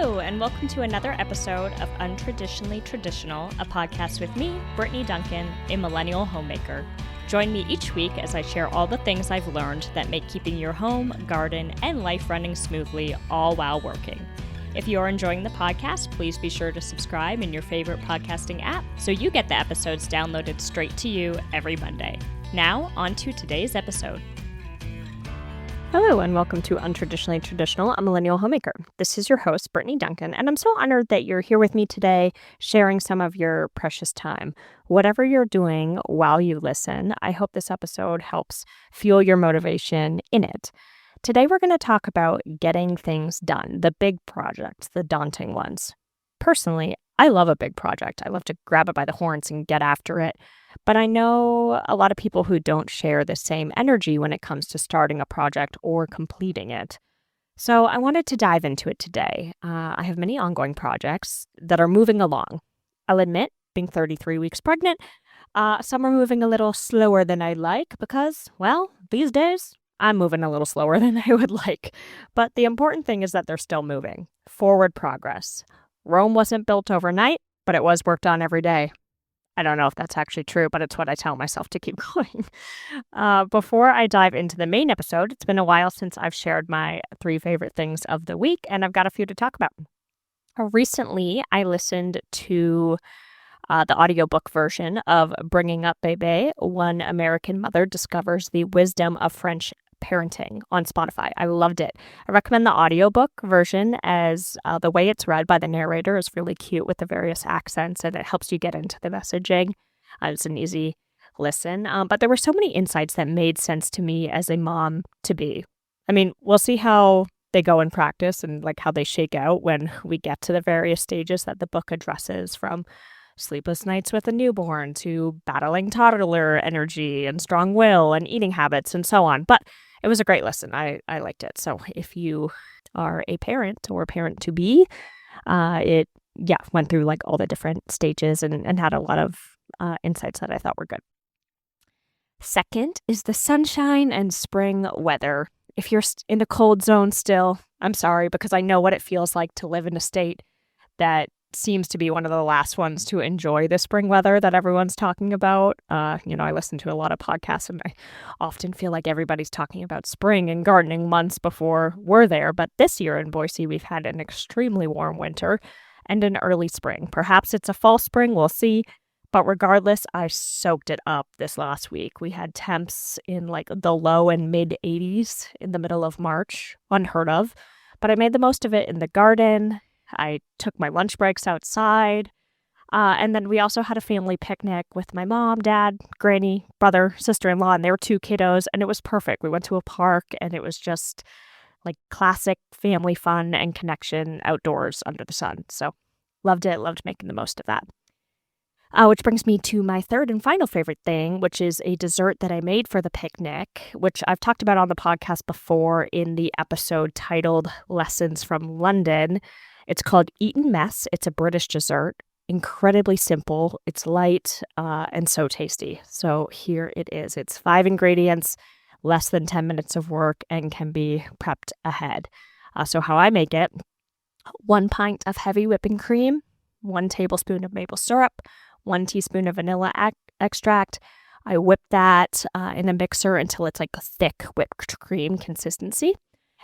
Hello, and welcome to another episode of Untraditionally Traditional, a podcast with me, Brittany Duncan, a millennial homemaker. Join me each week as I share all the things I've learned that make keeping your home, garden, and life running smoothly, all while working. If you are enjoying the podcast, please be sure to subscribe in your favorite podcasting app so you get the episodes downloaded straight to you every Monday. Now, on to today's episode. Hello, and welcome to Untraditionally Traditional, a millennial homemaker. This is your host, Brittany Duncan, and I'm so honored that you're here with me today, sharing some of your precious time. Whatever you're doing while you listen, I hope this episode helps fuel your motivation in it. Today, we're going to talk about getting things done, the big projects, the daunting ones. Personally, I love a big project. I love to grab it by the horns and get after it. But I know a lot of people who don't share the same energy when it comes to starting a project or completing it. So I wanted to dive into it today. I have many ongoing projects that are moving along. I'll admit, being 33 weeks pregnant, some are moving a little slower than I'd like because, well, these days, I'm moving a little slower than I would like. But the important thing is that they're still moving. Forward progress. Rome wasn't built overnight, but it was worked on every day. I don't know if that's actually true, but it's what I tell myself to keep going. Before I dive into the main episode, it's been a while since I've shared my 3 favorite things of the week, and I've got a few to talk about. Recently, I listened to the audiobook version of Bringing Up Bébé, One American Mother Discovers the Wisdom of French Parenting on Spotify. I loved it. I recommend the audiobook version as the way it's read by the narrator is really cute with the various accents, and it helps you get into the messaging. It's an easy listen. But there were so many insights that made sense to me as a mom to be. I mean, we'll see how they go in practice and like how they shake out when we get to the various stages that the book addresses, from sleepless nights with a newborn to battling toddler energy and strong will and eating habits and so on. But it was a great listen. I liked it. So if you are a parent or a parent to be, it went through like all the different stages and had a lot of insights that I thought were good. Second is the sunshine and spring weather. If you're in the cold zone still, I'm sorry, because I know what it feels like to live in a state that seems to be one of the last ones to enjoy the spring weather that everyone's talking about. I listen to a lot of podcasts and I often feel like everybody's talking about spring and gardening months before we're there. But this year in Boise, we've had an extremely warm winter and an early spring. Perhaps it's a fall spring, we'll see. But regardless, I soaked it up this last week. We had temps in like the low and mid 80s in the middle of March, unheard of. But I made the most of it in the garden. I took my lunch breaks outside, and then we also had a family picnic with my mom, dad, granny, brother, sister-in-law, and there were 2 kiddos, and it was perfect. We went to a park, and it was just like classic family fun and connection outdoors under the sun. So loved it, loved making the most of that. Which brings me to my third and final favorite thing, which is a dessert that I made for the picnic, which I've talked about on the podcast before in the episode titled Lessons from London. It's called Eton Mess. It's a British dessert. Incredibly simple. It's light and so tasty. So here it is. It's 5 ingredients, less than 10 minutes of work, and can be prepped ahead. So how I make it: 1 pint of heavy whipping cream, 1 tablespoon of maple syrup, 1 teaspoon of vanilla extract. I whip that in a mixer until it's like a thick whipped cream consistency.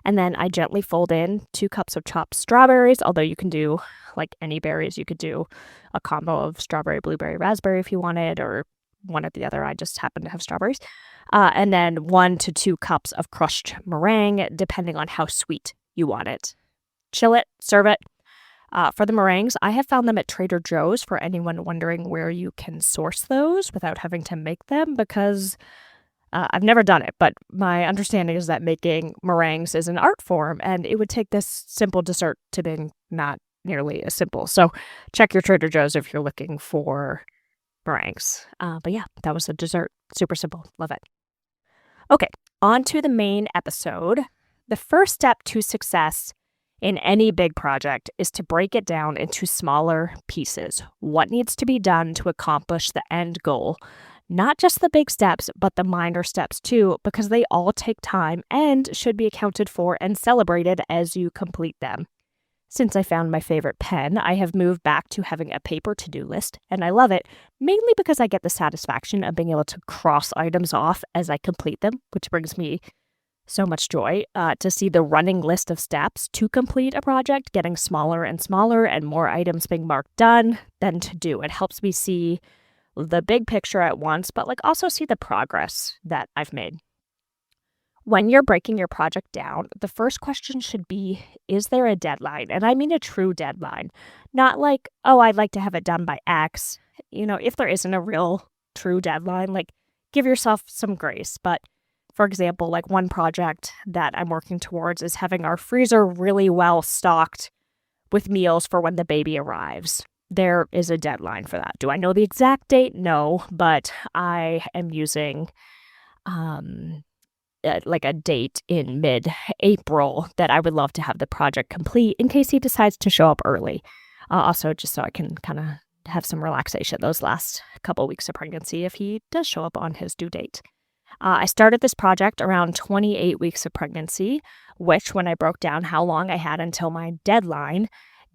And then I gently fold in 2 cups of chopped strawberries, although you can do like any berries. You could do a combo of strawberry, blueberry, raspberry if you wanted, or one or the other. I just happen to have strawberries. And then 1 to 2 cups of crushed meringue, depending on how sweet you want it. Chill it, serve it. For the meringues, I have found them at Trader Joe's for anyone wondering where you can source those without having to make them, because I've never done it, but my understanding is that making meringues is an art form, and it would take this simple dessert to be not nearly as simple. So check your Trader Joe's if you're looking for meringues. But yeah, that was a dessert. Super simple. Love it. Okay, on to the main episode. The first step to success in any big project is to break it down into smaller pieces. What needs to be done to accomplish the end goal? Not just the big steps, but the minor steps too, because they all take time and should be accounted for and celebrated as you complete them. Since I found my favorite pen, I have moved back to having a paper to-do list, and I love it, mainly because I get the satisfaction of being able to cross items off as I complete them, which brings me so much joy to see the running list of steps to complete a project getting smaller and smaller and more items being marked done than to do. It helps me see the big picture at once, but also see the progress that I've made. When you're breaking your project down, the first question should be, is there a deadline? And I mean a true deadline, not like, oh, I'd like to have it done by X. If there isn't a real true deadline, give yourself some grace. But for example, one project that I'm working towards is having our freezer really well stocked with meals for when the baby arrives. There is a deadline for that. Do I know the exact date? No, but I am using a date in mid-April that I would love to have the project complete in case he decides to show up early. Also, just so I can kind of have some relaxation those last couple weeks of pregnancy if he does show up on his due date. I started this project around 28 weeks of pregnancy, which, when I broke down how long I had until my deadline,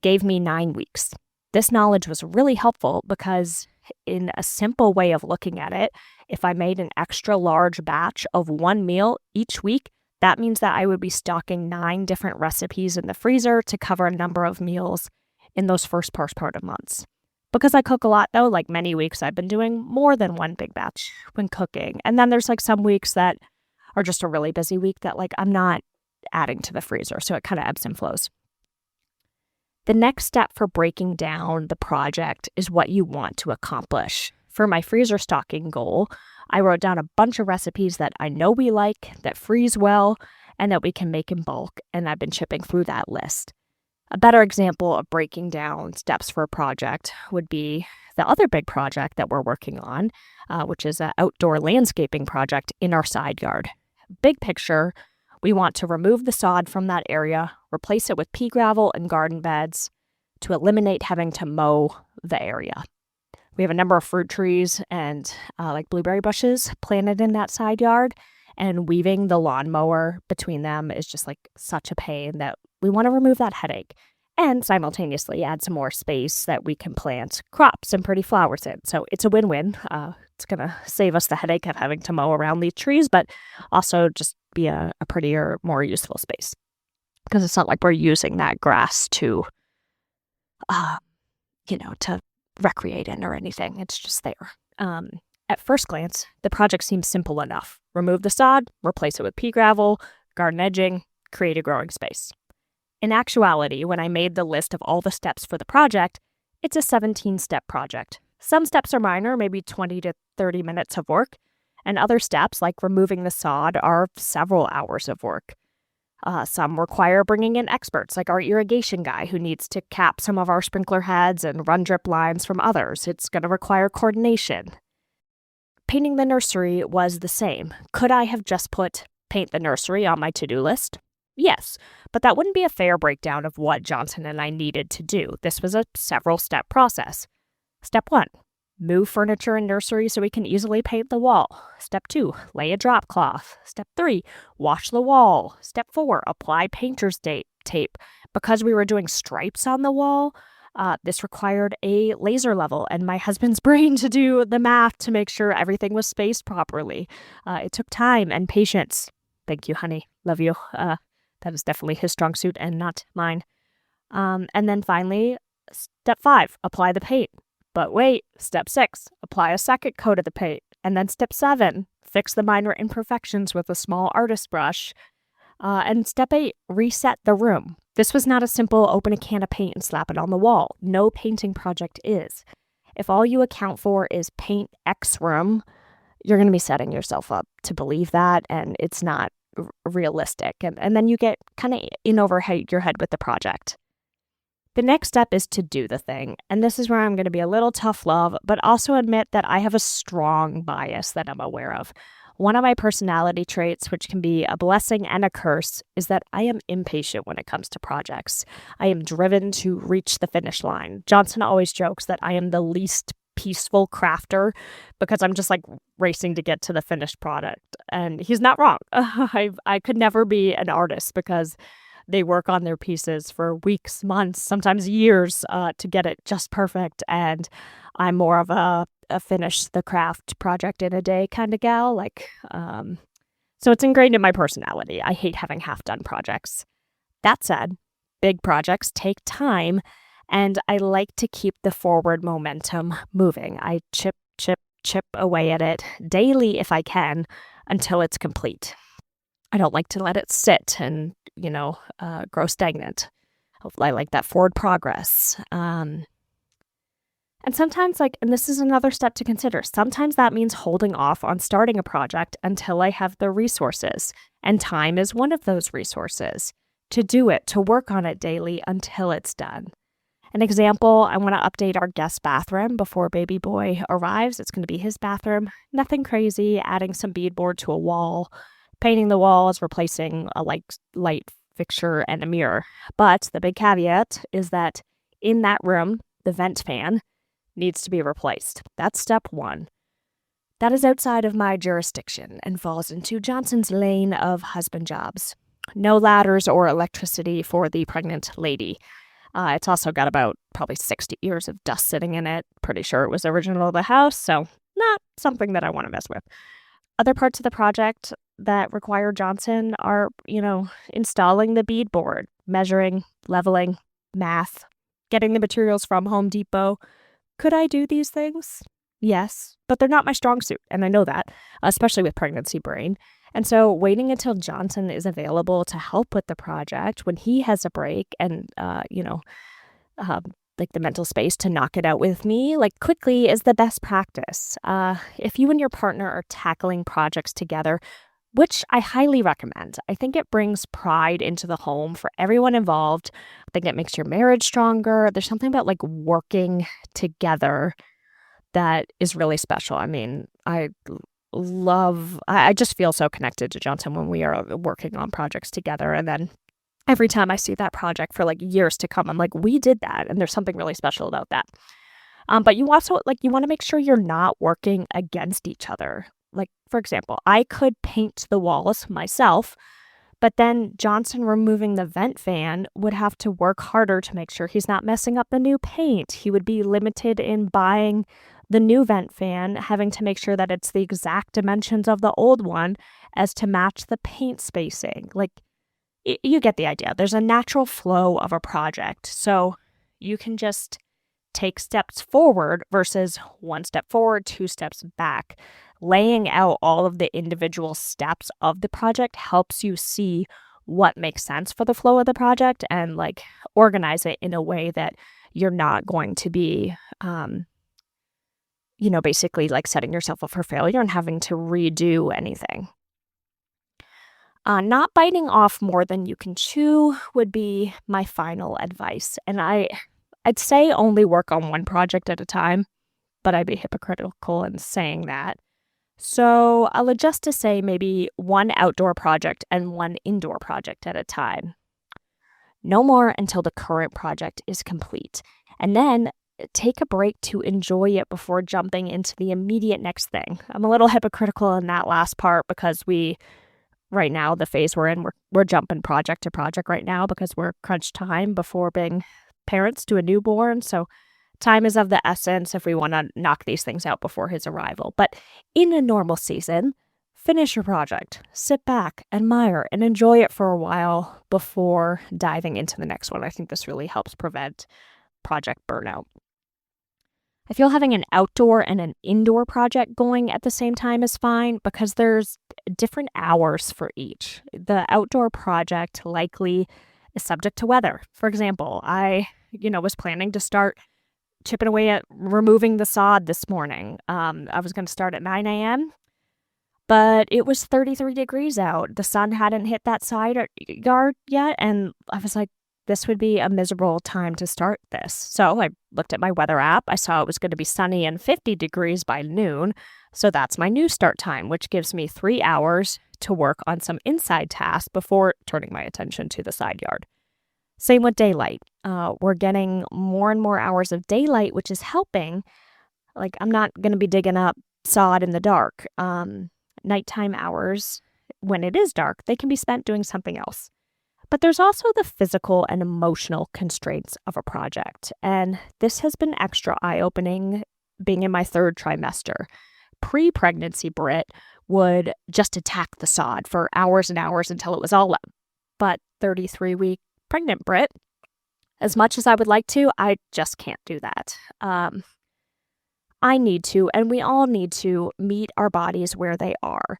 gave me 9 weeks. This knowledge was really helpful because in a simple way of looking at it, if I made an extra large batch of one meal each week, that means that I would be stocking 9 different recipes in the freezer to cover a number of meals in those first postpartum months. Because I cook a lot, though, many weeks I've been doing more than one big batch when cooking. And then there's some weeks that are just a really busy week that I'm not adding to the freezer. So it kind of ebbs and flows. The next step for breaking down the project is what you want to accomplish. For my freezer stocking goal, I wrote down a bunch of recipes that I know we like, that freeze well, and that we can make in bulk, and I've been chipping through that list. A better example of breaking down steps for a project would be the other big project that we're working on, which is an outdoor landscaping project in our side yard. Big picture, we want to remove the sod from that area, replace it with pea gravel and garden beds to eliminate having to mow the area. We have a number of fruit trees and blueberry bushes planted in that side yard, and weaving the lawnmower between them is just such a pain that we want to remove that headache and simultaneously add some more space that we can plant crops and pretty flowers in. So it's a win-win. It's going to save us the headache of having to mow around these trees, but also just be a prettier, more useful space. Because it's not like we're using that grass to recreate in or anything. It's just there. At first glance, the project seems simple enough. Remove the sod, replace it with pea gravel, garden edging, create a growing space. In actuality, when I made the list of all the steps for the project, it's a 17-step project. Some steps are minor, maybe 20 to 30 minutes of work, and other steps, like removing the sod, are several hours of work. Some require bringing in experts, like our irrigation guy who needs to cap some of our sprinkler heads and run drip lines from others. It's going to require coordination. Painting the nursery was the same. Could I have just put paint the nursery on my to-do list? Yes, but that wouldn't be a fair breakdown of what Johnson and I needed to do. This was a several-step process. Step 1, move furniture in nursery so we can easily paint the wall. Step 2, lay a drop cloth. Step 3, wash the wall. Step 4, apply painter's tape. Because we were doing stripes on the wall, this required a laser level and my husband's brain to do the math to make sure everything was spaced properly. It took time and patience. Thank you, honey. Love you. That is definitely his strong suit and not mine. And then finally, step 5, apply the paint. But wait, step 6, apply a second coat of the paint. And then step 7, fix the minor imperfections with a small artist brush. And step 8, reset the room. This was not a simple open a can of paint and slap it on the wall. No painting project is. If all you account for is paint X room, you're going to be setting yourself up to believe that, and it's not realistic. And then you get kind of in over your head with the project. The next step is to do the thing. And this is where I'm going to be a little tough love, but also admit that I have a strong bias that I'm aware of. One of my personality traits, which can be a blessing and a curse, is that I am impatient when it comes to projects. I am driven to reach the finish line. Johnson always jokes that I am the least peaceful crafter because I'm just racing to get to the finished product. And he's not wrong. I could never be an artist because they work on their pieces for weeks, months, sometimes years to get it just perfect. And I'm more of a finish the craft project in a day kind of gal. So it's ingrained in my personality. I hate having half-done projects. That said, big projects take time, and I like to keep the forward momentum moving. I chip away at it daily if I can until it's complete. I don't like to let it sit and, grow stagnant. I like that forward progress. And sometimes, and this is another step to consider, sometimes that means holding off on starting a project until I have the resources. And time is one of those resources to do it, to work on it daily until it's done. An example, I want to update our guest bathroom before baby boy arrives. It's going to be his bathroom. Nothing crazy, adding some beadboard to a wall, painting the walls, replacing a light fixture and a mirror. But the big caveat is that in that room, the vent fan needs to be replaced. That's step one. That is outside of my jurisdiction and falls into Johnson's lane of husband jobs. No ladders or electricity for the pregnant lady. It's also got about probably 60 years of dust sitting in it. Pretty sure it was original to the house, so not something that I want to mess with. Other parts of the project that require Johnson are, installing the beadboard, measuring, leveling, math, getting the materials from Home Depot. Could I do these things? Yes, but they're not my strong suit, and I know that, especially with pregnancy brain. And so waiting until Johnson is available to help with the project when he has a break and, the mental space to knock it out with me, quickly is the best practice. If you and your partner are tackling projects together, which I highly recommend, I think it brings pride into the home for everyone involved. I think it makes your marriage stronger. There's something about working together that is really special. I mean, I just feel so connected to Johnson when we are working on projects together. And then every time I see that project for years to come, I'm like, we did that. And there's something really special about that. But you also you want to make sure you're not working against each other. For example, I could paint the walls myself, but then Johnson removing the vent fan would have to work harder to make sure he's not messing up the new paint. He would be limited in buying the new vent fan, having to make sure that it's the exact dimensions of the old one as to match the paint spacing. You get the idea. There's a natural flow of a project. So you can just take steps forward versus one step forward, two steps back. Laying out all of the individual steps of the project helps you see what makes sense for the flow of the project and organize it in a way that you're not going to be basically setting yourself up for failure and having to redo anything. Not biting off more than you can chew would be my final advice. And I'd say only work on one project at a time, but I'd be hypocritical in saying that. So I'll adjust to say maybe one outdoor project and one indoor project at a time. No more until the current project is complete. And then take a break to enjoy it before jumping into the immediate next thing. I'm a little hypocritical in that last part because right now, the phase we're in, we're jumping project to project right now because we're crunch time before being parents to a newborn. So time is of the essence if we want to knock these things out before his arrival. But in a normal season, finish your project, sit back, admire, and enjoy it for a while before diving into the next one. I think this really helps prevent project burnout. I feel having an outdoor and an indoor project going at the same time is fine because there's different hours for each. The outdoor project likely is subject to weather. For example, I, was planning to start chipping away at removing the sod this morning. I was going to start at 9 a.m., but it was 33 degrees out. The sun hadn't hit that side yard yet, and I was like, this would be a miserable time to start this. So I looked at my weather app. I saw it was going to be sunny and 50 degrees by noon. So that's my new start time, which gives me 3 hours to work on some inside tasks before turning my attention to the side yard. Same with daylight. We're getting more and more hours of daylight, which is helping. I'm not going to be digging up sod in the dark. Nighttime hours, when it is dark, they can be spent doing something else. But there's also the physical and emotional constraints of a project. And this has been extra eye-opening being in my third trimester. Pre-pregnancy Brit would just attack the sod for hours and hours until it was all up. But 33-week pregnant Brit, as much as I would like to, I just can't do that. I need to, and we all need to meet our bodies where they are.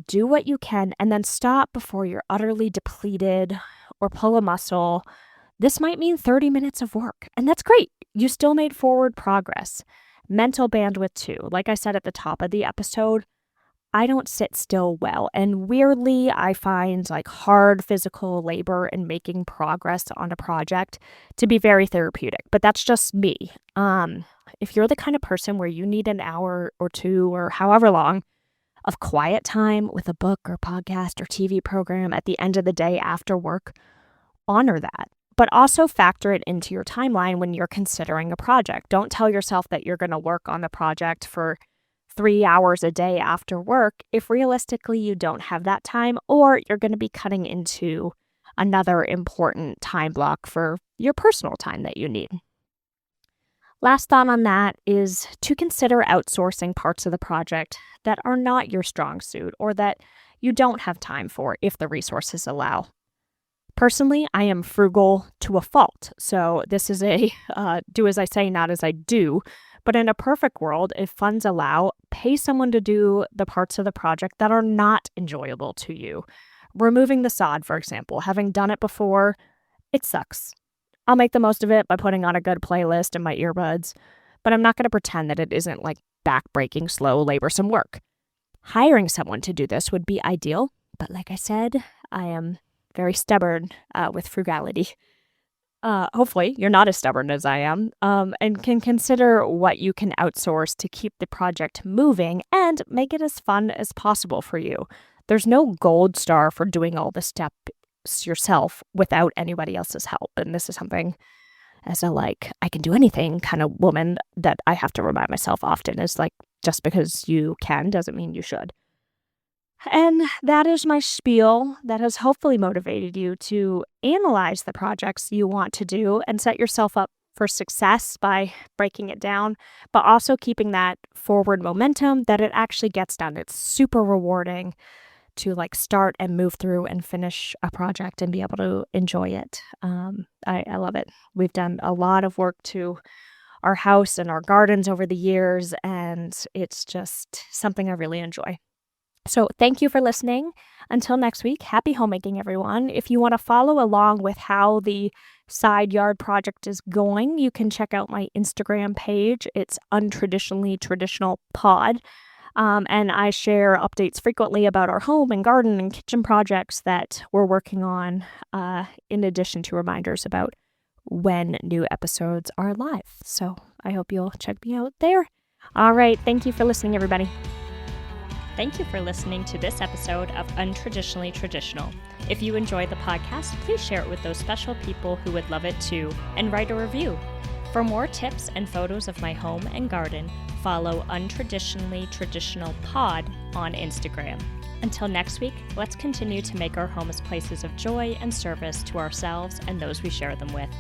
Do what you can and then stop before you're utterly depleted or pull a muscle. This might mean 30 minutes of work, and that's great. You still made forward progress. Mental bandwidth too. Like I said at the top of the episode, I don't sit still well. And weirdly, I find like hard physical labor and making progress on a project to be very therapeutic, but that's just me. If you're the kind of person where you need an hour or two or however long of quiet time with a book or podcast or TV program at the end of the day after work, honor that. But also factor it into your timeline when you're considering a project. Don't tell yourself that you're going to work on the project for 3 hours a day after work if realistically you don't have that time, or you're going to be cutting into another important time block for your personal time that you need. Last thought on that is to consider outsourcing parts of the project that are not your strong suit or that you don't have time for if the resources allow. Personally, I am frugal to a fault, so this is a do as I say, not as I do. But in a perfect world, if funds allow, pay someone to do the parts of the project that are not enjoyable to you. Removing the sod, for example, having done it before, it sucks. I'll make the most of it by putting on a good playlist and my earbuds, but I'm not going to pretend that it isn't like back-breaking, slow, laborsome work. Hiring someone to do this would be ideal, but like I said, I am very stubborn with frugality. Hopefully, you're not as stubborn as I am, and can consider what you can outsource to keep the project moving and make it as fun as possible for you. There's no gold star for doing all the steps yourself without anybody else's help. And this is something as a I can do anything kind of woman that I have to remind myself often is just because you can doesn't mean you should. And that is my spiel that has hopefully motivated you to analyze the projects you want to do and set yourself up for success by breaking it down, but also keeping that forward momentum that it actually gets done. It's super rewarding to start and move through and finish a project and be able to enjoy it. I love it. We've done a lot of work to our house and our gardens over the years, and it's just something I really enjoy. So thank you for listening. Until next week, happy homemaking, everyone. If you want to follow along with how the side yard project is going, you can check out my Instagram page. It's Untraditionally Traditional Pod. And I share updates frequently about our home and garden and kitchen projects that we're working on, in addition to reminders about when new episodes are live. So I hope you'll check me out there. All right. Thank you for listening, everybody. Thank you for listening to this episode of Untraditionally Traditional. If you enjoyed the podcast, please share it with those special people who would love it too, and write a review. For more tips and photos of my home and garden, follow Untraditionally Traditional Pod on Instagram. Until next week, let's continue to make our homes places of joy and service to ourselves and those we share them with.